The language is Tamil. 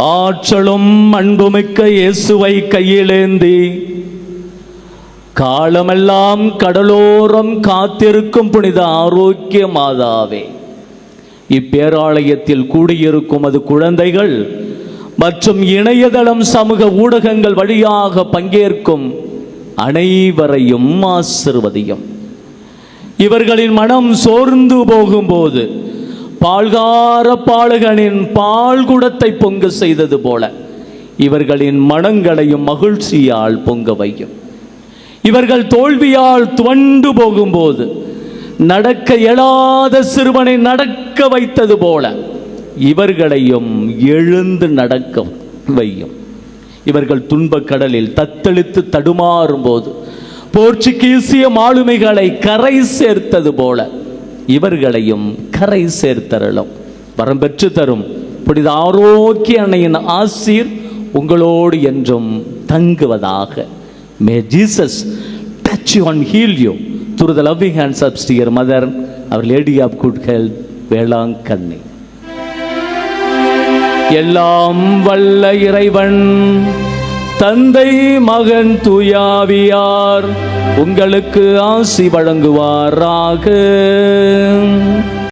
ஆற்றலும் அன்புமிக்க இயேசுவை கையிலேந்தி காலமெல்லாம் கடலோரம் காத்திருக்கும் புனித ஆரோக்கிய மாதாவே, இப்பேராலயத்தில் கூடியிருக்கும் அது குழந்தைகள் மற்றும் இணையதளம் சமூக ஊடகங்கள் வழியாக பங்கேற்கும் அனைவரையும் ஆசிர்வதியும். இவர்களின் மனம் சோர்ந்து போகும்போது பால்கார பாலகனின் பால்குடத்தை பொங்க செய்தது போல இவர்களின் மனங்களையும் மகிழ்ச்சியால் பொங்க வையும். இவர்கள் தோல்வியால் துவண்டு போகும்போது நடக்க இயலாத சிறுவனை நடக்க வைத்தது போல இவர்களையும் எழுந்து நடக்க வையும். இவர்கள் துன்பக் கடலில் தத்தளித்து தடுமாறும் போது போர்ச்சுகீசிய மாலுமிகளை கரை சேர்த்தது போல இவர்களையும் கரை சேர்த்தரலும். வரம் பெற்று தரும் புனித ஆரோக்கிய அன்னையின் ஆசீர் உங்களோடு என்றும் தங்குவதாக. May Jesus touch you and heal you through the loving hands of dear Mother, Our Lady of Good Health, Velankanni. எல்லாம் வல்ல இறைவன் தந்தை மகன் தூயாவியார் உங்களுக்கு ஆசி வழங்குவாராக.